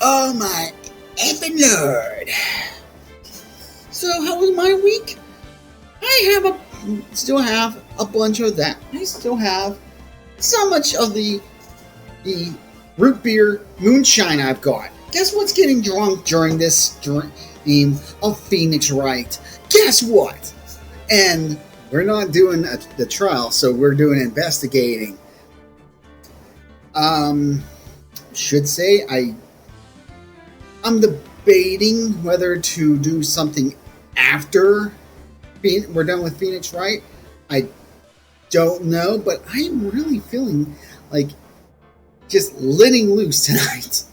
Oh my effing lord. So how was my week? Still have a bunch of that. I still have so much of the root beer moonshine I've got. Guess what's getting drunk during this stream of Phoenix Wright? Guess what? And we're not doing the trial, so we're doing investigating. Should say I'm debating whether to do something after we're done with Phoenix Wright. I don't know, but I'm really feeling like just letting loose tonight.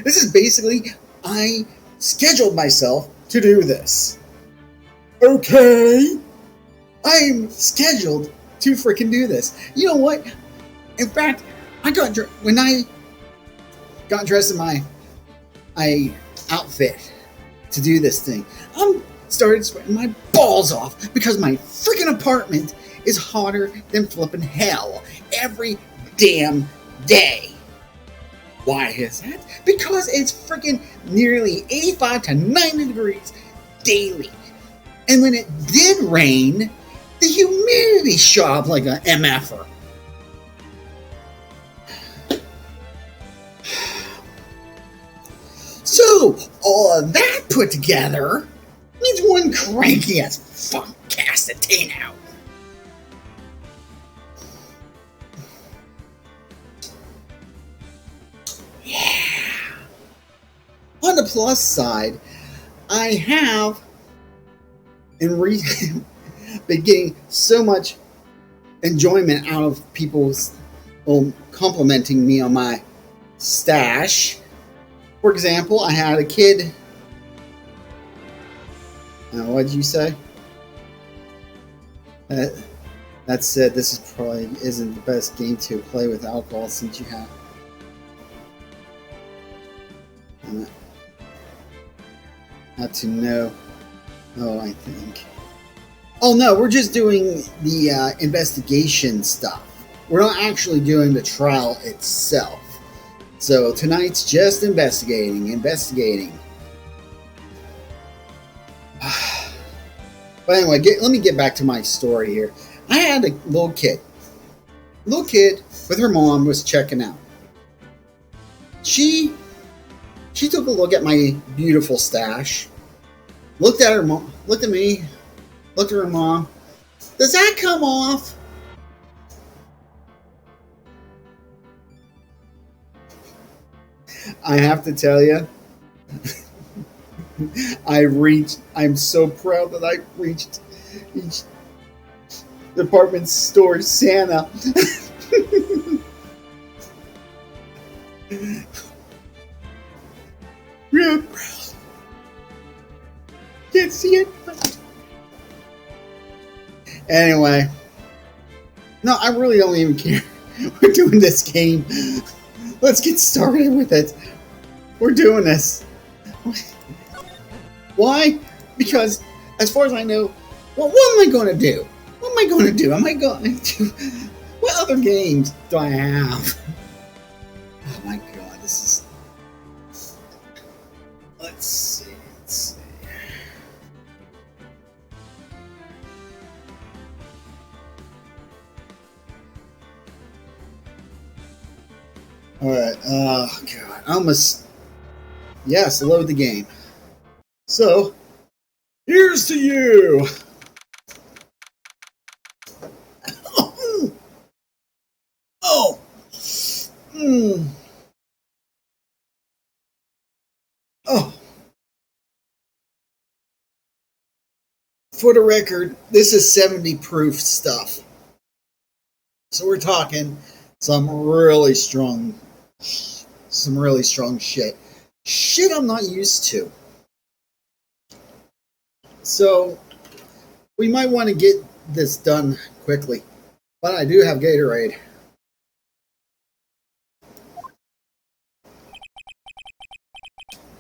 This is basically, I scheduled myself to do this. Okay? I'm scheduled to freaking do this. You know what? In fact, when I got dressed in my outfit to do this thing, I'm started sweating my balls off because my freaking apartment is hotter than flipping hell every damn day. Why is that? Because it's freaking nearly 85 to 90 degrees daily. And when it did rain, the humidity shot up like an MFer. So, all of that put together means one cranky ass fuck cast of tin out. Yeah. On the plus side, I have been getting so much enjoyment out of people's complimenting me on my stash. For example, I had a kid. What did you say? That said, this is probably isn't the best game to play with alcohol since you have. Not to know. Oh, I think. Oh no, we're just doing the investigation stuff. We're not actually doing the trial itself. So tonight's just investigating. But anyway, let me get back to my story here. I had a little kid. Little kid with her mom was checking out. She took a look at my beautiful stash. Looked at her mom. Looked at me. Looked at her mom. Does that come off? I have to tell you, I'm so proud that I reached each department store Santa. Real proud. Can't see it. Anyway. No, I really don't even care. We're doing this game. Let's get started with it. We're doing this. Why? Because, as far as I know, well, what am I going to do? What am I going to do? What other games do I have? Oh my god, this is... Let's see. Alright, oh god, I almost... Yes, load the game. So, here's to you! Oh! Oh! For the record, this is 70 proof stuff. So we're talking some really strong shit. Shit I'm not used to. So, we might want to get this done quickly. But I do have Gatorade.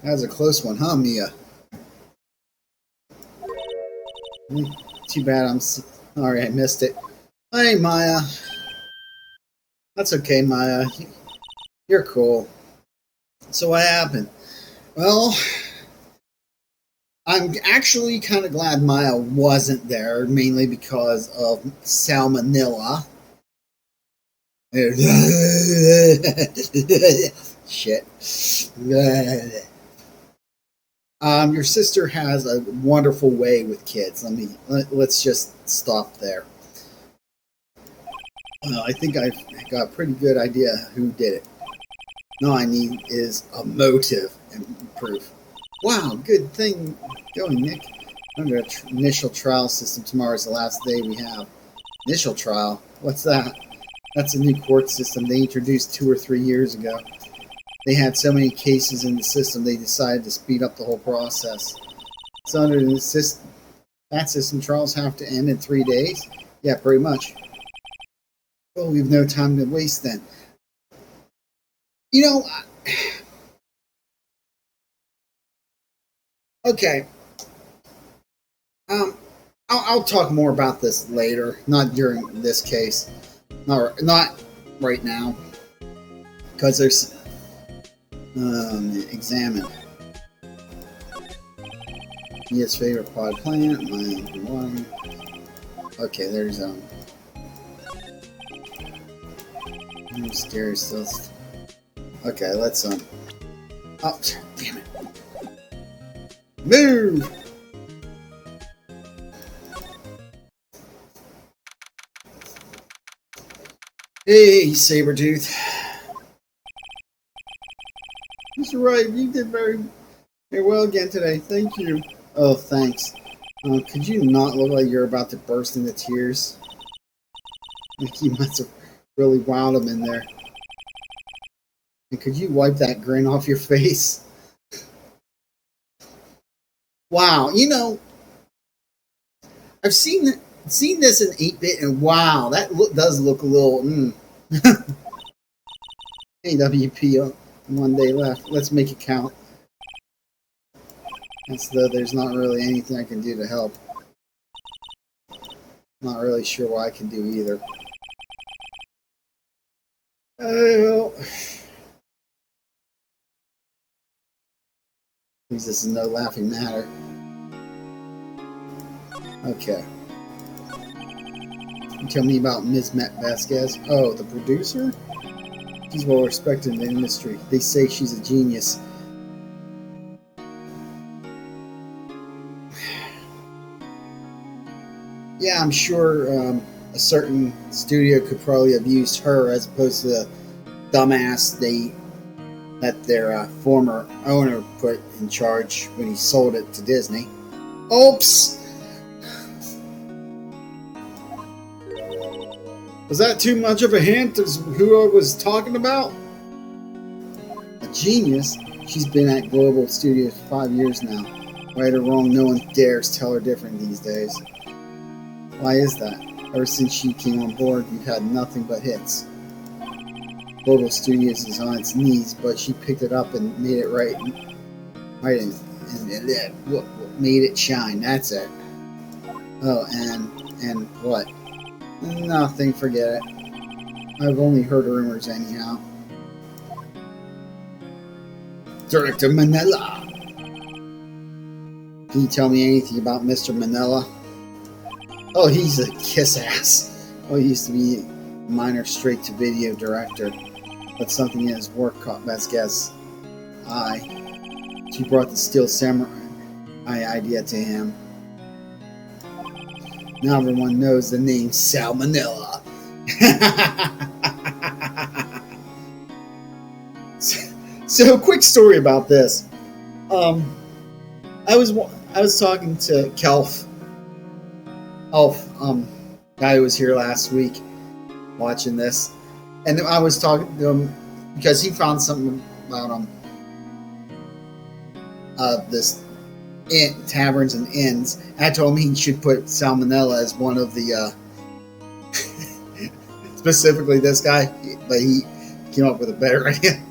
That was a close one, huh, Mia? Too bad I'm sorry I missed it. Hey, Maya. That's okay, Maya. You're cool. So what happened? Well, I'm actually kind of glad Maya wasn't there, mainly because of salmonella. Shit. Your sister has a wonderful way with kids. Let's just stop there. I think I've got a pretty good idea who did it. All I need is a motive and proof. Wow, good thing going, Nick. Under initial trial system, tomorrow is the last day we have. Initial trial? What's that? That's a new court system they introduced 2 or 3 years ago. They had so many cases in the system, they decided to speed up the whole process. So under that system, trials have to end in 3 days? Yeah, pretty much. Well, we've no time to waste then. You know, okay. Um, I'll talk more about this later, not during this case. Not right now. Because there's... examine. His favorite pod plant. My okay, there's scary stuff. Okay, let's oh, damn it! Move. Hey, Sabretooth. Mr. Wright, you did very well again today. Thank you. Oh, thanks. Could you not look like you're about to burst into tears? Like you must have really wound him in there. And could you wipe that grin off your face? Wow, you know, I've seen this in 8-bit, and wow, that does look a little. AWP, 1 day left. Let's make it count. As though there's not really anything I can do to help. Not really sure what I can do either. Well, at least this is no laughing matter. Okay. You tell me about Ms. Matt Vasquez. Oh, the producer? She's well respected in the industry. They say she's a genius. Yeah, I'm sure a certain studio could probably have used her as opposed to the dumbass that their former owner put in charge when he sold it to Disney. Oops! Was that too much of a hint as who I was talking about? A genius? She's been at Global Studios for 5 years now. Right or wrong, no one dares tell her different these days. Why is that? Ever since she came on board, we've had nothing but hits. Global Studios is on its knees, but she picked it up and made it right and made it shine. That's it. Oh, and what? Nothing, forget it. I've only heard rumors anyhow. Director Manila! Can you tell me anything about Mr. Manila? Oh, he's a kiss-ass. Oh, he used to be a minor straight-to-video director. But something in his work caught Vasquez's eye. She brought the Steel Samurai idea to him. Now everyone knows the name Salmonella. So, quick story about this. I was talking to Elf, guy who was here last week, watching this, and I was talking to him because he found something about this taverns and inns. I told him he should put Salmonella as one of the specifically this guy, but he came up with a better idea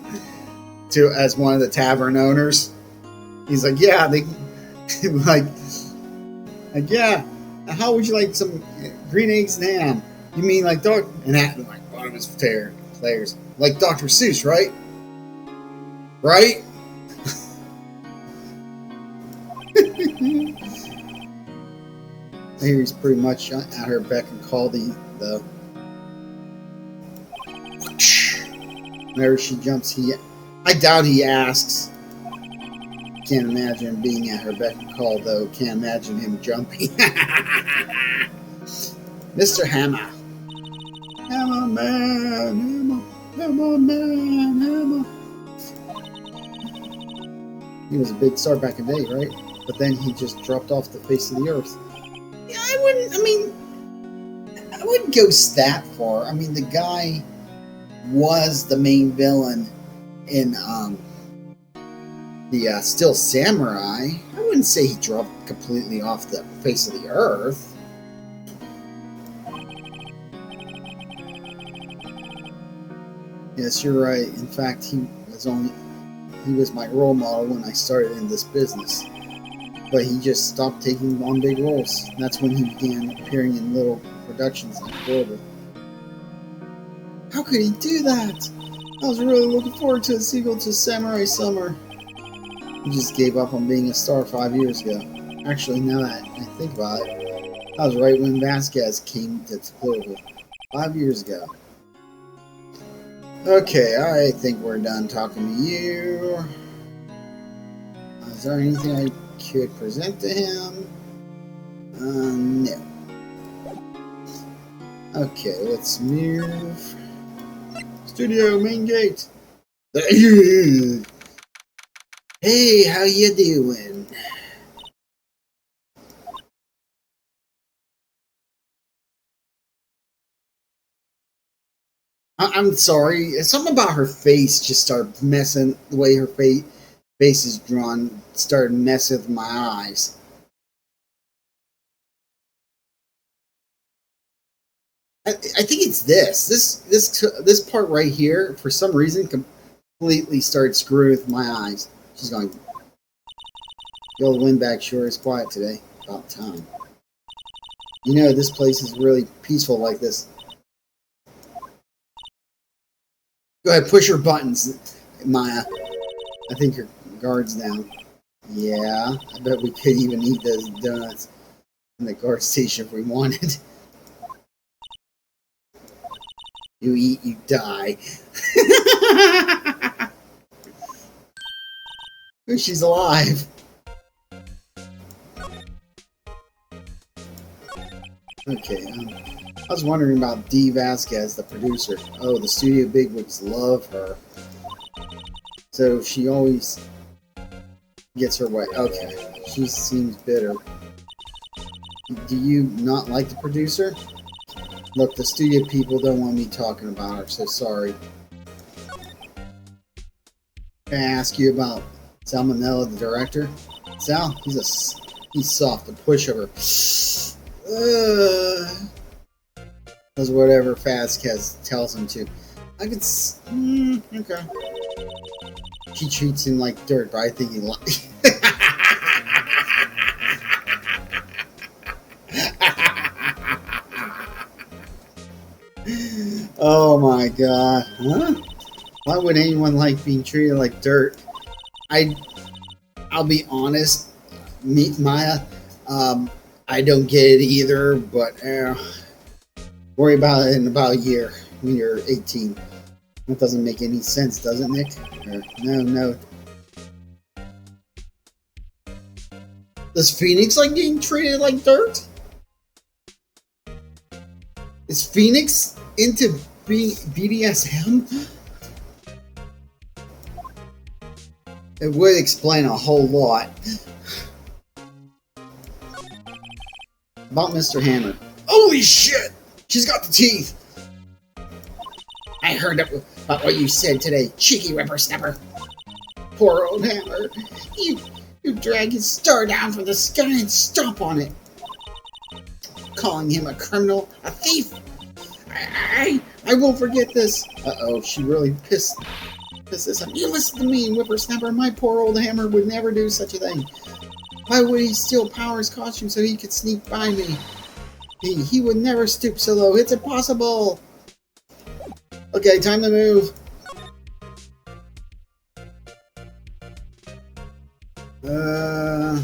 as one of the tavern owners. He's like, yeah, they like yeah. How would you like some green eggs and ham? You mean like and that like one of his players like Dr. Seuss, right? Right? Here he's pretty much at her beck and call. Whenever she jumps, I doubt he asks. Can't imagine being at her beck and call, though. Can't imagine him jumping. Mr. Hammer. Hammer man, hammer man, hammer. He was a big star back in the day, right? But then he just dropped off the face of the earth. Yeah, I wouldn't go that far. I mean, the guy was the main villain in the Still Samurai. I wouldn't say he dropped completely off the face of the earth. Yes, you're right. In fact, he was my role model when I started in this business. But he just stopped taking on big roles. That's when he began appearing in little productions like Global. How could he do that? I was really looking forward to a sequel to Samurai Summer. He just gave up on being a star 5 years ago. Actually, now that I think about it, that was right when Vasquez came to Global. 5 years ago. Okay, I think we're done talking to you. Is there anything I could present to him? No. Okay, let's move. Studio, main gate. Hey, how you doing? I'm sorry. Something about her face just started messing. The way her face is drawn started messing with my eyes. I think it's this part right here. For some reason, completely started screwing with my eyes. She's going. The old windbag sure is quiet today. About time. You know, this place is really peaceful like this. Go ahead, push your buttons, Maya. I think your guard's down. Yeah, I bet we could even eat those donuts in the guard station if we wanted. You eat, you die. She's alive. Okay, I was wondering about Dee Vasquez, the producer. Oh, the studio bigwigs love her. So she always gets her way. Okay, she seems bitter. Do you not like the producer? Look, the studio people don't want me talking about her, so sorry. Can I ask you about Salmonella, the director? Sal, he's soft, a pushover. Does whatever Vasquez tells him to. I could. Okay. She treats him like dirt, but I think he likes. Oh my god. Huh? Why would anyone like being treated like dirt? I'll be honest, Maya, I don't get it either, but worry about it in about a year when you're 18. That doesn't make any sense, does it, Nick? No. Does Phoenix like getting treated like dirt? Is Phoenix into BDSM? It would explain a whole lot. About Mr. Hammer. Holy shit! She's got the teeth! I heard about what you said today, cheeky whippersnapper. Poor old Hammer. You drag his star down from the sky and stomp on it. Calling him a criminal, a thief. I won't forget this. Uh-oh, she really pissed this up. You listen to me, whippersnapper. My poor old Hammer would never do such a thing. Why would he steal Power's costume so he could sneak by me? He would never stoop so low. It's impossible. Okay, time to move. Uh,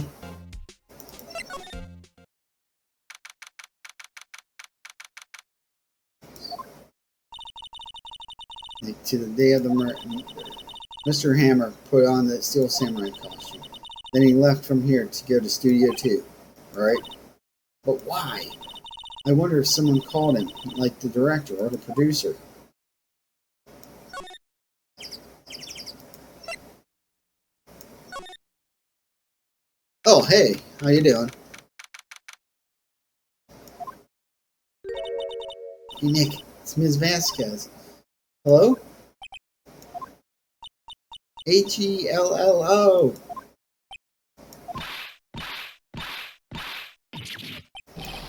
like to the day of the murder, Mr. Hammer put on the Steel Samurai costume. Then he left from here to go to Studio 2. Alright? But why? I wonder if someone called him, like the director or the producer. Oh, hey, how you doing? Hey, Nick, it's Ms. Vasquez. Hello? Hello.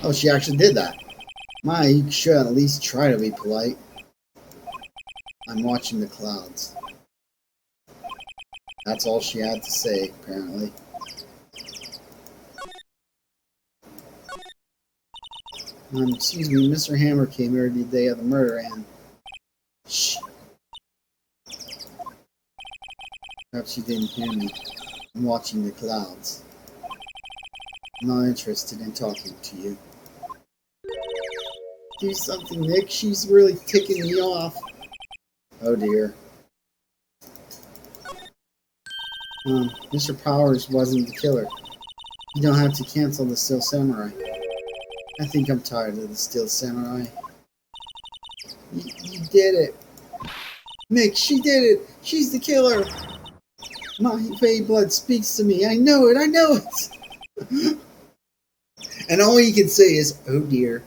Oh, she actually did that. My, you should at least try to be polite. I'm watching the clouds. That's all she had to say, apparently. Excuse me, Mr. Hammer came here the day of the murder and... Shh. Perhaps you didn't hear me. I'm watching the clouds. I'm not interested in talking to you. Do something, Nick. She's really ticking me off. Oh dear. Mr. Powers wasn't the killer. You don't have to cancel the Steel Samurai. I think I'm tired of the Steel Samurai. You did it. Nick, she did it. She's the killer. My Fey blood speaks to me. I know it. And all you can say is, oh dear.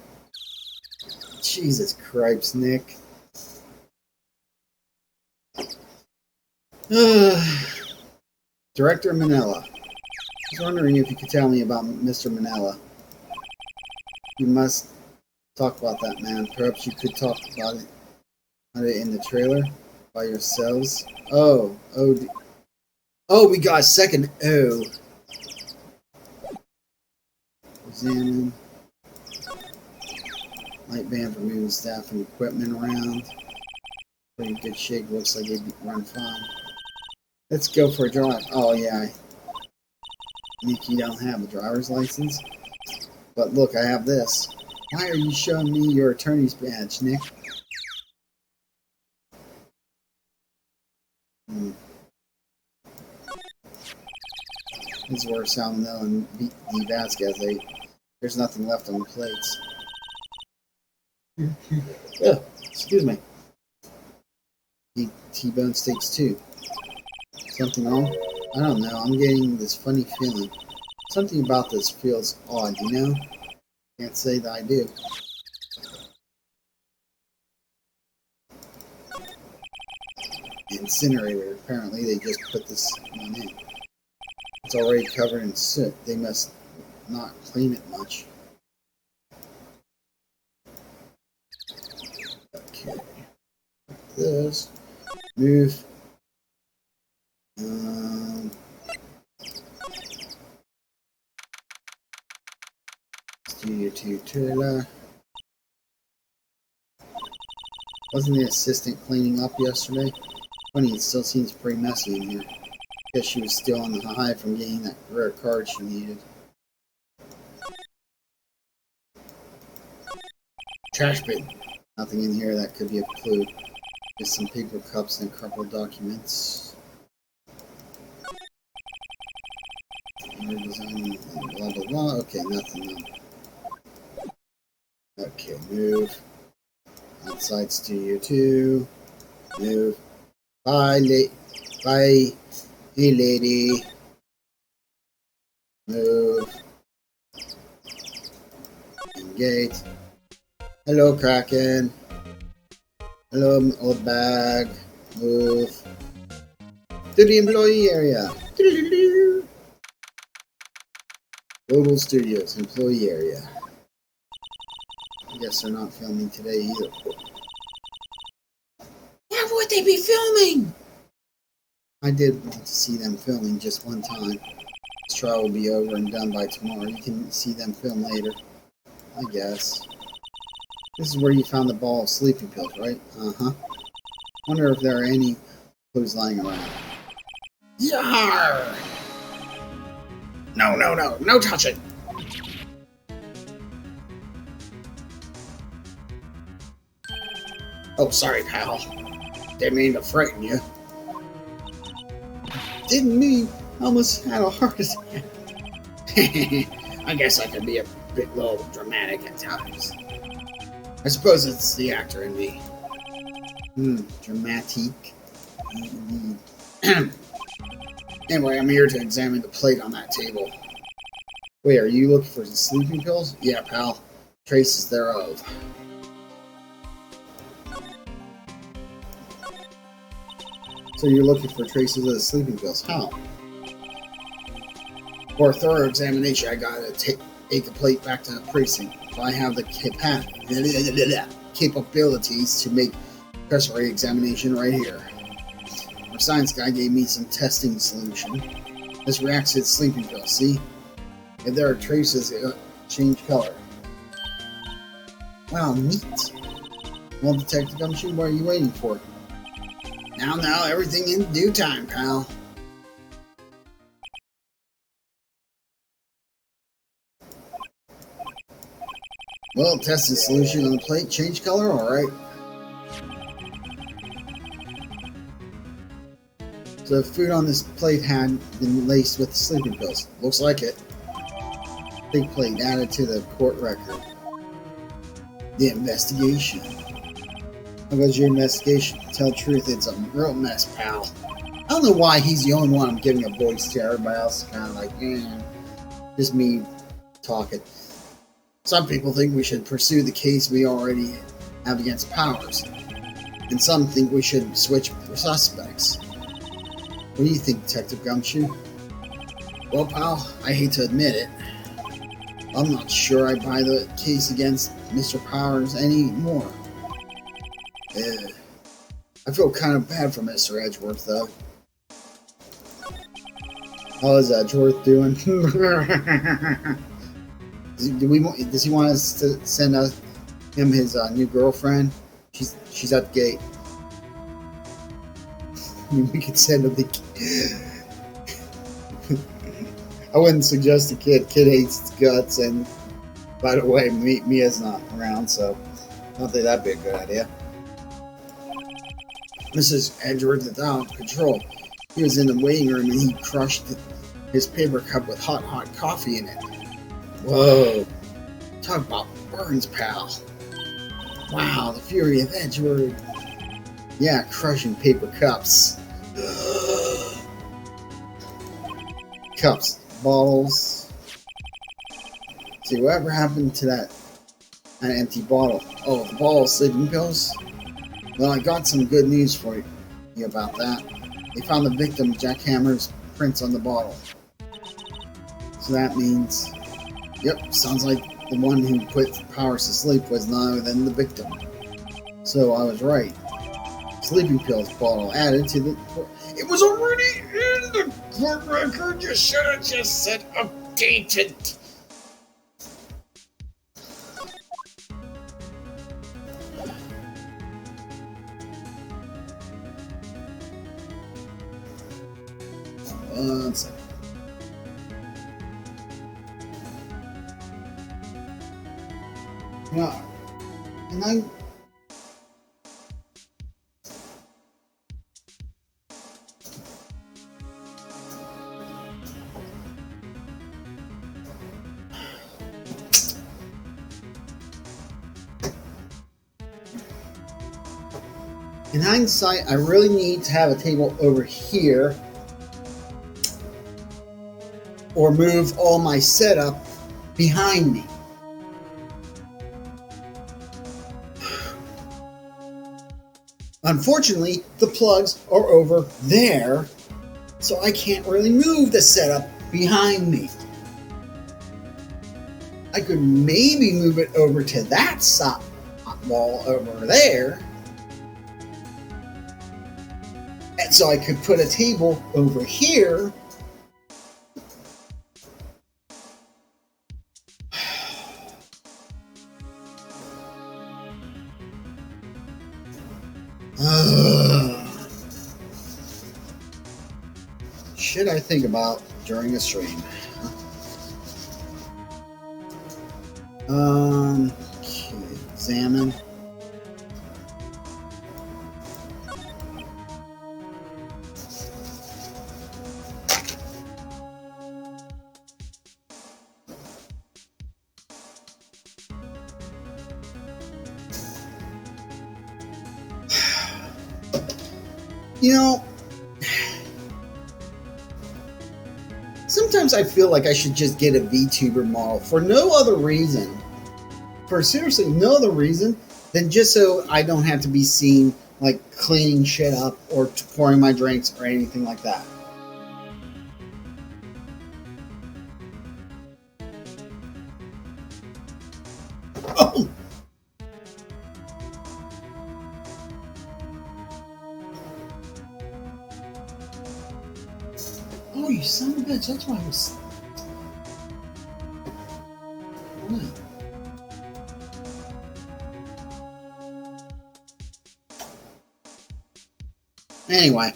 Jesus Christ, Nick. Director Manella. I was wondering if you could tell me about Mr. Manella. You must talk about that, man. Perhaps you could talk about it in the trailer by yourselves. Oh, we got a second O. Examine. Light van for moving staff and equipment around. Pretty good shape. Looks like it'd run fine. Let's go for a drive. Oh, yeah. Nick, you don't have a driver's license? But look, I have this. Why are you showing me your attorney's badge, Nick? This is where Salmonella and D. Vasquez ate. There's nothing left on the plates. Oh, excuse me. Eat T-bone steaks too. Something wrong? I don't know. I'm getting this funny feeling. Something about this feels odd, you know? Can't say that I do. Incinerator. Apparently they just put this one in. It's already covered in soot. They must not clean it much. Okay. Like this. Move. Studio 2 trailer. Wasn't the assistant cleaning up yesterday? Funny, it still seems pretty messy in here. Guess she was still on the high from getting that rare card she needed. Trash bin. Nothing in here that could be a clue. Just some paper cups and crumpled documents. Design, blah blah blah. Okay, nothing. Okay, move. Outside Studio 2. Move. Bye, bye. Hey, lady. Move. Engage. Hello, Kraken. Hello, old bag. Move. To the employee area. Global Studios, employee area. I guess they're not filming today either. Why would they be filming? I did want to see them filming just one time. This trial will be over and done by tomorrow. You can see them film later. I guess. This is where you found the ball of sleeping pills, right? Uh-huh. Wonder if there are any clues lying around. Yarr! No, no, no, no touching. Oh, sorry, pal. Didn't mean to frighten you. Didn't mean. I almost had a heart attack. I guess I can be a bit little dramatic at times. I suppose it's the actor in me. Dramatique. Anyway, I'm here to examine the plate on that table. Wait, are you looking for the sleeping pills? Yeah, pal. Traces thereof. So you're looking for traces of the sleeping pills. How? For a thorough examination, I gotta take the plate back to the precinct. So I have the capabilities to make cursory examination right here. Our science guy gave me some testing solution. This reacts to its sleeping pills, see? If there are traces, it'll change color. Wow, neat. Well, Detective Gumshoe, what are you waiting for? Now, everything in due time, pal. Well, testing solution on the plate, change color, alright. So the food on this plate had been laced with sleeping pills. Looks like it. Big plate added to the court record. The investigation. How goes your investigation? To tell the truth, it's a real mess, pal. I don't know why he's the only one I'm giving a voice to. Everybody else is kind of like, just me talking. Some people think we should pursue the case we already have against Powers. And some think we should switch suspects. What do you think, Detective Gumshoe? Well, pal, I hate to admit it. I'm not sure I buy the case against Mr. Powers anymore. I feel kind of bad for Mr. Edgeworth, though. How is Edgeworth doing? Does he want us to send him his new girlfriend? She's at the gate. I mean, we could send him the. I wouldn't suggest the kid. Kid hates its guts, and by the way, Mia's not around, so I don't think that'd be a good idea. Mrs. Edgeworth is out of control. He was in the waiting room and he crushed his paper cup with hot coffee in it. Whoa. Talk about burns, pal. Wow, the fury of Edgeworth. Yeah, crushing paper cups. Cups, bottles. See, whatever happened to that an empty bottle? Oh, the bottle of sleeping pills? Well, I got some good news for you about that. They found the victim, Jack Hammer's prints on the bottle. So that means, yep, sounds like the one who put Powers to sleep was none other than the victim. So I was right. Sleeping pills bottle added to the... It was already in the court record. You should have just said updated. One second. No. And in hindsight, I really need to have a table over here or move all my setup behind me. Unfortunately, the plugs are over there, so I can't really move the setup behind me. I could maybe move it over to that side wall over there, and so I could put a table over here. Shit I think about during a stream. Okay, examine. You know, sometimes I feel like I should just get a VTuber model for no other reason. For seriously no other reason than just so I don't have to be seen like cleaning shit up or pouring my drinks or anything like that. Oh, oh, you son of a bitch! That's why I was. Anyway.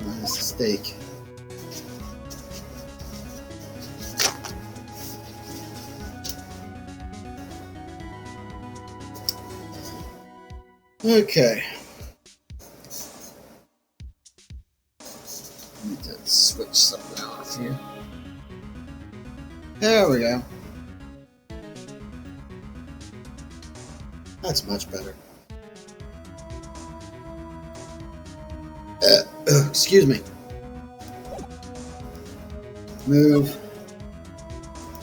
Nice steak. Okay. I need to switch something off here. There we go. That's much better. Excuse me. Move.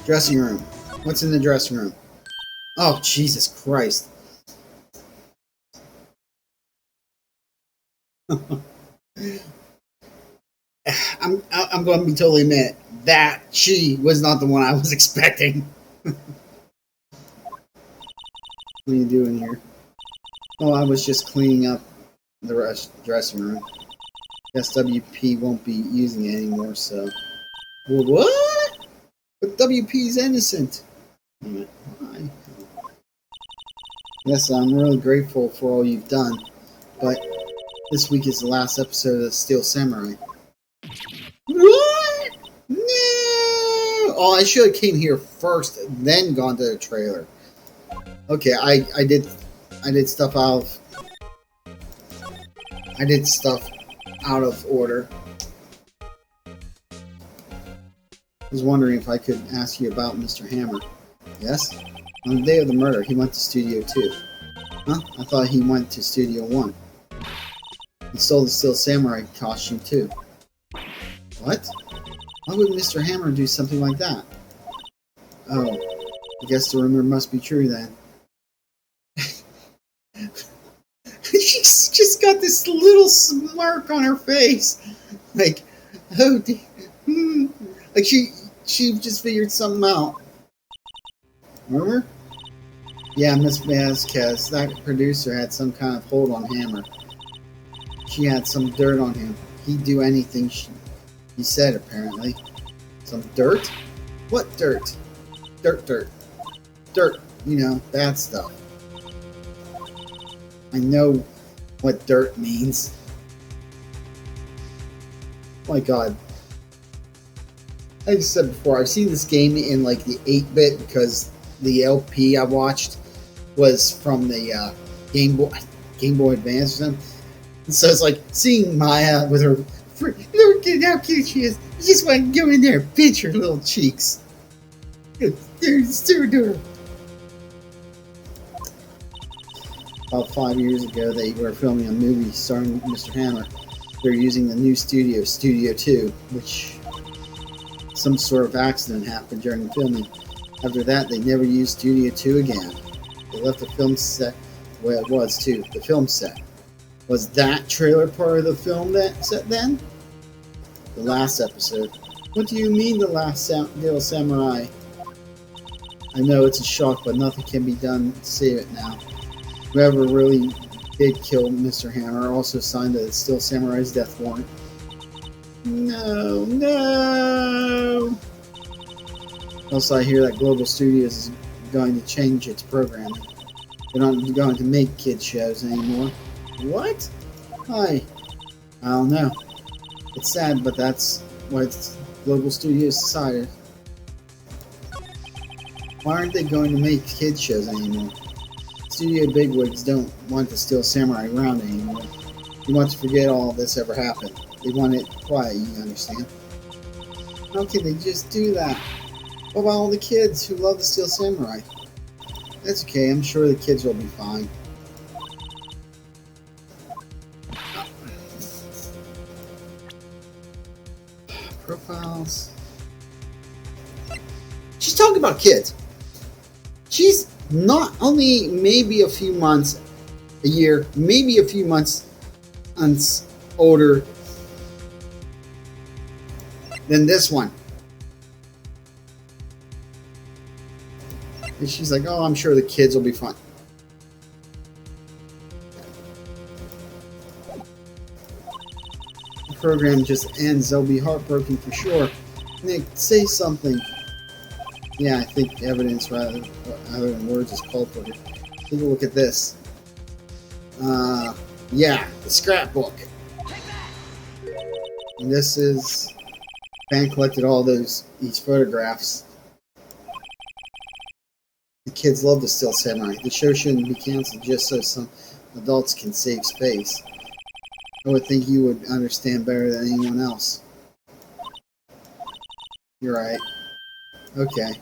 Dressing room. What's in the dressing room? Oh, Jesus Christ. I'm going to be totally admit that she was not the one I was expecting. What are you doing here? Oh, I was just cleaning up the dressing room. Guess WP won't be using it anymore, so... Well, what? But WP's innocent. Why? Yes, I'm really grateful for all you've done, but this week is the last episode of Steel Samurai. What? No! Oh, I should have came here first, then gone to the trailer. Okay, I did stuff out of order. I was wondering if I could ask you about Mr. Hammer. Yes? On the day of the murder, he went to Studio 2. Huh? I thought he went to Studio 1. He stole the Steel Samurai costume too. What? Why would Mr. Hammer do something like that? Oh, I guess the rumor must be true then. She's just got this little smirk on her face. Like, oh, like she just figured something out. Rumor? Yeah, Miss Vasquez, that producer had some kind of hold on Hammer. She had some dirt on him. He'd do anything he said, apparently. Some dirt? What dirt? Dirt. Dirt, you know, bad stuff. I know what dirt means. Oh my god. Like I said before, I've seen this game in like the 8-bit because the LP I watched was from the Game Boy Advance or something. And so it's like seeing Maya with her look at how cute she is. You just want to go in there and pinch her little cheeks. It's too adorable. About 5 years ago, they were filming a movie starring Mr. Hammer. They were using the new studio, Studio 2, which some sort of accident happened during the filming. After that, they never used Studio 2 again. They left the film set where it was, too, the film set. Was that trailer part of the film set then? The last episode. What do you mean the last Little Samurai? I know it's a shock, but nothing can be done to save it now. Whoever really did kill Mr. Hammer also signed the Steel Samurai's death warrant. No! Also, I hear that Global Studios is going to change its programming. They're not going to make kids shows anymore. What? Why? I don't know. It's sad, but that's what Global Studios decided. Why aren't they going to make kids shows anymore? Studio bigwigs don't want the Steel Samurai around anymore. They want to forget all this ever happened. They want it quiet, you understand? How can they just do that? What about all the kids who love the Steel Samurai? That's okay, I'm sure the kids will be fine. Profiles. She's talking about kids. She's not only maybe a few months, a year, maybe a few months older than this one. And she's like, oh, I'm sure the kids will be fine. The program just ends. They'll be heartbroken for sure. Nick, say something. Yeah, I think evidence rather than words is called for it. Take a look at this. Yeah, the scrapbook. And this is... Fan collected all these photographs. The kids love the Steel Samurai. The show shouldn't be canceled just so some adults can save space. I would think you would understand better than anyone else. You're right. Okay.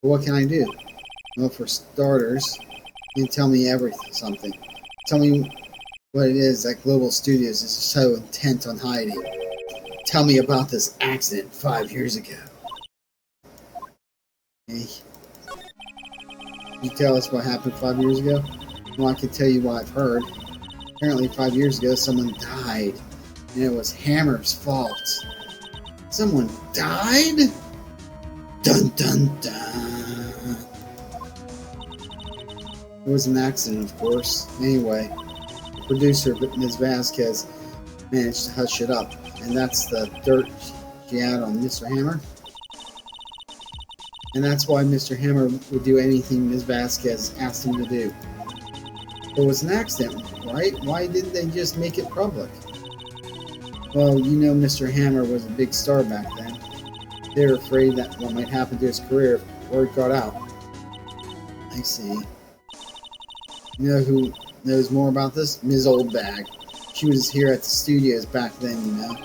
But what can I do? Well, for starters, you can tell me something. Tell me what it is that Global Studios is so intent on hiding. Tell me about this accident 5 years ago. Hey. You tell us what happened 5 years ago? Well, I can tell you what I've heard. Apparently 5 years ago, someone died. And it was Hammer's fault. Someone died? Dun dun dun. It was an accident, of course. Anyway, the producer, Ms. Vasquez, managed to hush it up. And that's the dirt she had on Mr. Hammer. And that's why Mr. Hammer would do anything Ms. Vasquez asked him to do. It was an accident, right? Why didn't they just make it public? Well, you know Mr. Hammer was a big star back then. They were afraid that what might happen to his career if word got out. I see. You know who knows more about this? Ms. Oldbag. She was here at the studios back then, you know.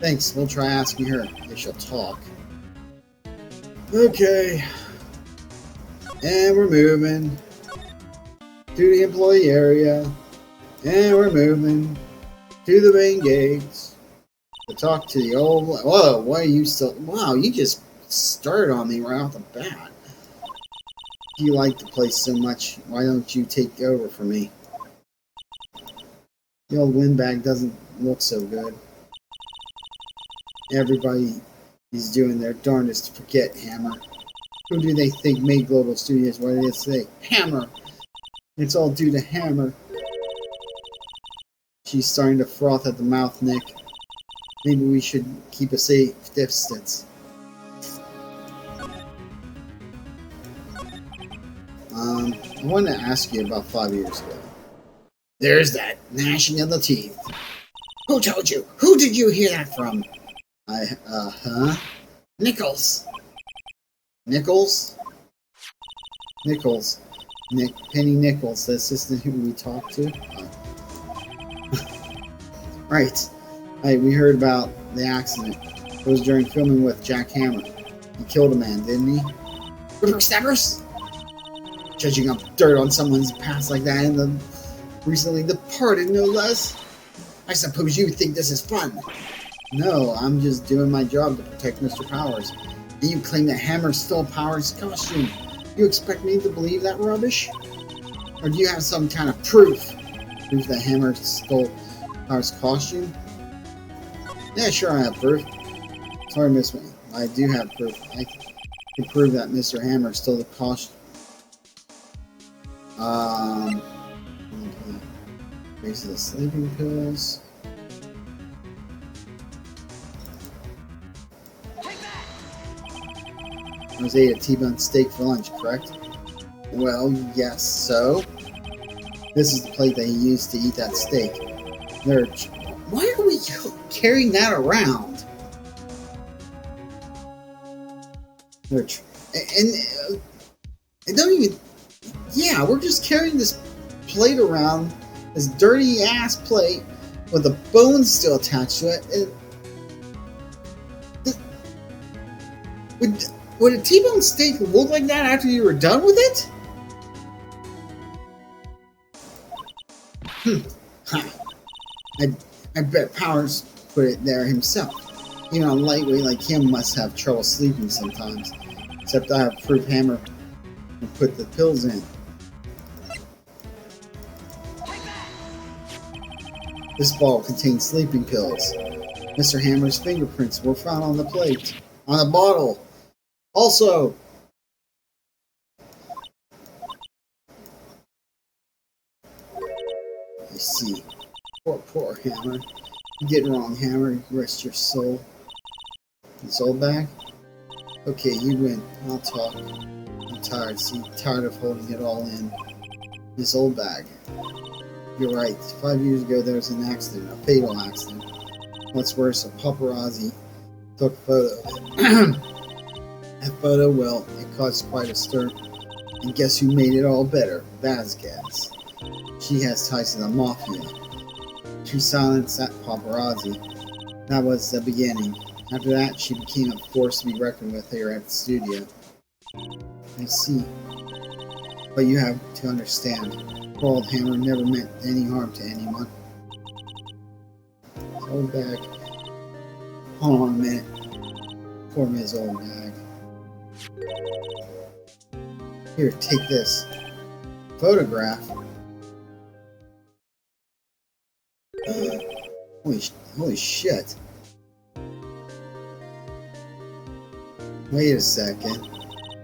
Thanks, we'll try asking her if she'll talk. Okay. And we're moving to the employee area. And we're moving to the main gates to talk to the old... Whoa, why are you still... Wow, you just started on me right off the bat. If you like the place so much, why don't you take over for me? The old windbag doesn't look so good. Everybody is doing their darndest to forget Hammer. Who do they think made Global Studios? What did they say? Hammer! It's all due to Hammer. She's starting to froth at the mouth, Nick. Maybe we should keep a safe distance. I wanted to ask you about 5 years ago. There's that gnashing of the teeth. Who told you? Who did you hear that from? Huh? Nichols. Nichols? Nichols. Penny Nichols, the assistant who we talked to. Right. Hey, we heard about the accident. It was during filming with Jack Hammer. He killed a man, didn't he? Whippersnappers? Judging up dirt on someone's past like that and the recently departed, no less. I suppose you think this is fun. No, I'm just doing my job to protect Mr. Powers. And you claim that Hammer stole Powers' costume. You expect me to believe that rubbish? Or do you have some kind of proof? Proof that Hammer stole Powers' costume? Yeah, sure I have proof. Sorry, Miss Me. I do have proof. I can prove that Mr. Hammer stole the costume. Base of the sleeping pills. I was ate a T-bone steak for lunch, correct? Well, yes, so? This is the plate that he used to eat that steak. Why are we carrying that around? Which, and don't even. Yeah, we're just carrying this plate around, this dirty ass plate with the bones still attached to it. Would would a T-bone steak look like that after you were done with it? Ha. I bet Powers put it there himself. Even a lightweight like him must have trouble sleeping sometimes. Except I have proof Hammer and put the pills in. This bottle contains sleeping pills. Mr. Hammer's fingerprints were found on the plate. On the bottle. Also, I see. Poor Hammer. You did wrong, Hammer. Rest your soul. His old bag? Okay, you win. I'll talk. I'm tired. See, tired of holding it all in. This old bag. You're right. 5 years ago there was an accident, a fatal accident. What's worse, a paparazzi took a photo of it. That photo, well, it caused quite a stir. And guess who made it all better? Vasquez. She has ties to the Mafia. She silenced that paparazzi. That was the beginning. After that, she became a force to be reckoned with here at the studio. I see. But you have to understand, poor old Hammer never meant any harm to anyone. Old bag. Hold on a minute. Poor Ms. Old Bag. Here, take this. Photograph. Holy shit. Wait a second.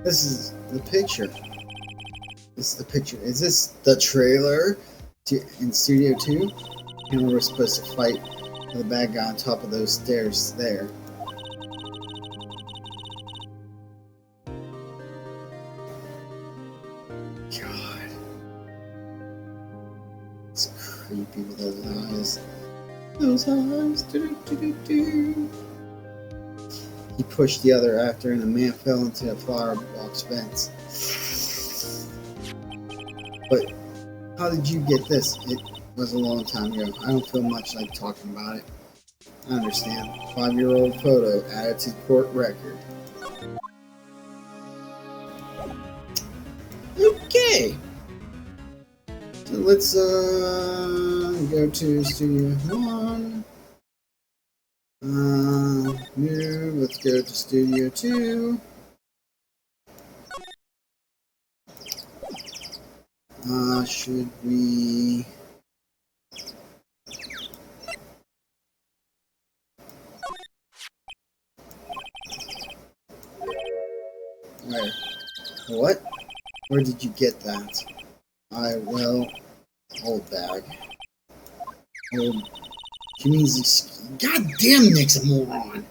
This is the picture. This is the picture. Is this the trailer in Studio 2? And we were supposed to fight the bad guy on top of those stairs there. God. It's creepy with those eyes. Those eyes. Do. He pushed the other after and the man fell into a flower box fence. But how did you get this? It was a long time ago. I don't feel much like talking about it. I understand. 5-year-old photo added to court record. Okay. So let's go to Studio 1. New. Let's go to Studio 2. Should we... Where? What? Where did you get that? Well, old bag. Old... Goddamn, Nick's a moron!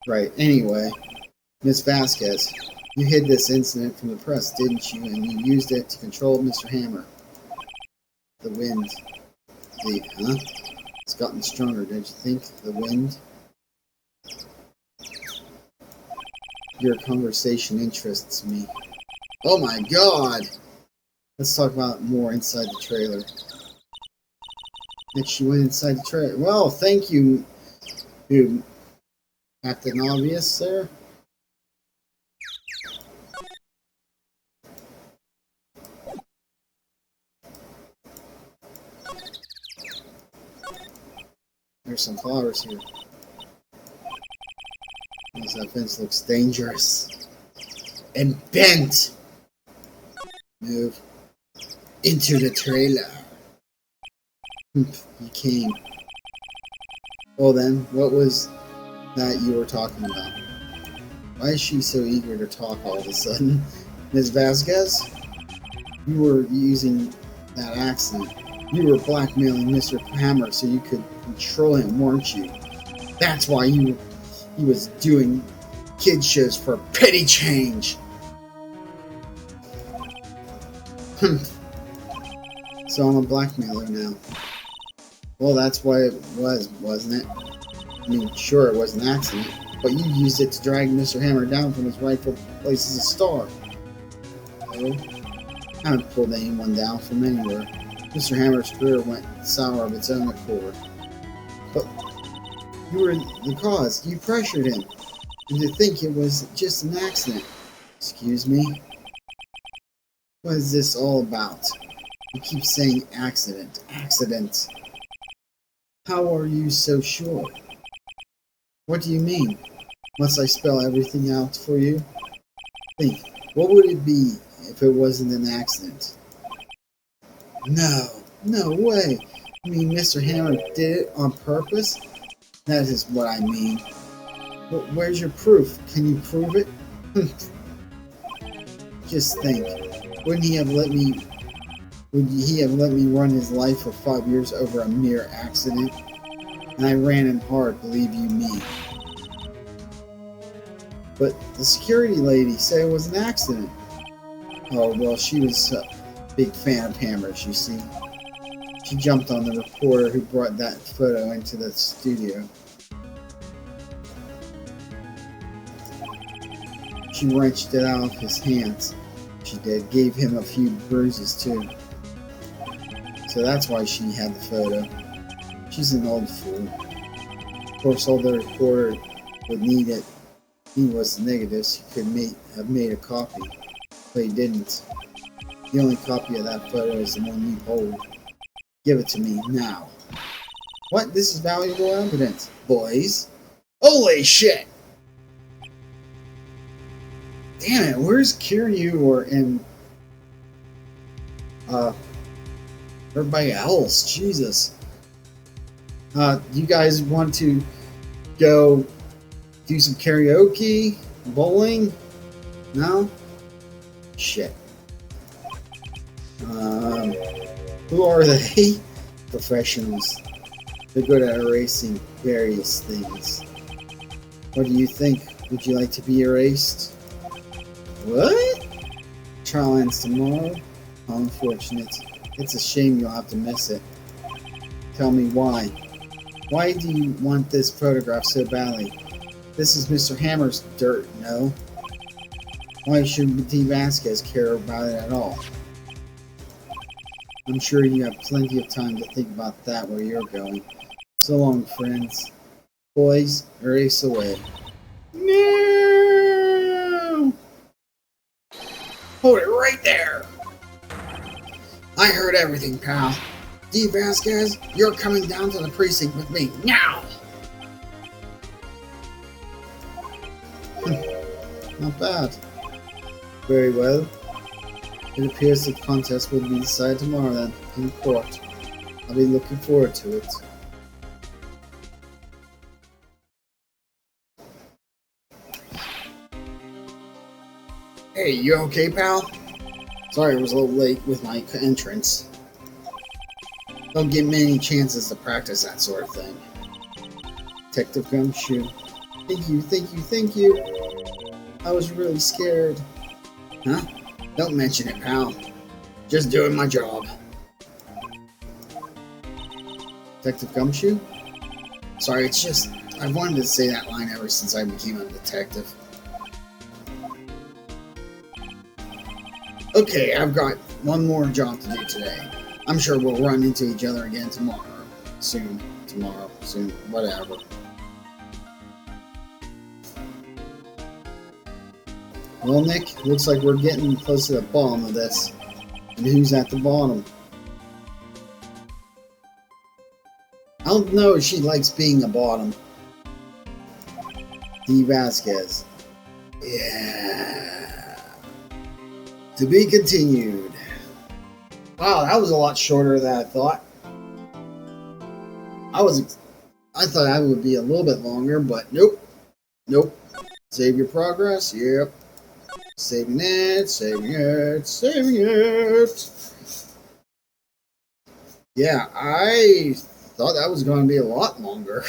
Right, anyway. Miss Vasquez, you hid this incident from the press, didn't you? And you used it to control Mr. Hammer. The wind. Huh? It's gotten stronger, don't you think? The wind? Your conversation interests me. Oh my god! Let's talk about more inside the trailer. Next, she went inside the trailer. Well, thank you, Captain Obvious there. There's some flowers here. That fence looks dangerous. And bent! Move into the trailer. You came. Well then, what was that you were talking about? Why is she so eager to talk all of a sudden? Ms. Vasquez? You were using that accident. You were blackmailing Mr. Hammer so you could control him, weren't you? That's why he was doing kid shows for petty change. So I'm a blackmailer now. Well, that's why it was, wasn't it? I mean, sure, it was an accident. but you used it to drag Mr. Hammer down from his rightful place as a star. No, I haven't pulled anyone down from anywhere. Mr. Hammer's career went sour of its own accord. But you were the cause. You pressured him. And to think it was just an accident. Excuse me? What is this all about? You keep saying accident, accident. How are you so sure? What do you mean? Must I spell everything out for you? Think, what would it be if it wasn't an accident? No, no way. You mean Mr. Hammer did it on purpose? That is what I mean. Where's your proof? Can you prove it? Just think. Wouldn't he have let me Would he have let me run his life for 5 years over a mere accident? And I ran him hard, believe you me. But the security lady said it was an accident. Oh, well, she was a big fan of Hammers, you see. She jumped on the reporter who brought that photo into the studio. She wrenched it out of his hands. She did. Gave him a few bruises, too. So that's why she had the photo. She's an old fool. Of course, all the reporter would need it. He was the negatives. He could have made a copy, but he didn't. The only copy of that photo is the one you hold. Give it to me now. What? This is valuable evidence, boys. Holy shit! Damn it! Where's Kiryu and everybody else? Jesus. You guys want to go do some karaoke? Bowling? No? Shit. Who are they? Professionals. They're good at erasing various things. What do you think? Would you like to be erased? What? Trial ends tomorrow? How unfortunate. It's a shame you'll have to miss it. Tell me why. Why do you want this photograph so badly? This is Mr. Hammer's dirt, no? Why should D. Vasquez care about it at all? I'm sure you have plenty of time to think about that where you're going. So long, friends. Boys, erase away. No! Hold it right there! I heard everything, pal. D. Vasquez, you're coming down to the precinct with me now! Not bad. Very well. It appears the contest will be decided tomorrow then, in court. I'll be looking forward to it. Hey, you okay, pal? Sorry I was a little late with my entrance. Don't get many chances to practice that sort of thing. Detective Gumshoe. Thank you, thank you, thank you. I was really scared. Huh? Don't mention it, pal. Just doing my job. Detective Gumshoe? Sorry, it's just... I've wanted to say that line ever since I became a detective. Okay, I've got one more job to do today. I'm sure we'll run into each other again tomorrow. Soon. Tomorrow. Soon. Whatever. Well, Nick, looks like we're getting close to the bottom of this. And who's at the bottom? I don't know if she likes being a bottom. D. Vasquez. Yeah. To be continued. Wow, that was a lot shorter than I thought. I thought that would be a little bit longer, but nope. Nope. Save your progress. Yep. Saving it, saving it, saving it. Yeah, I thought that was going to be a lot longer.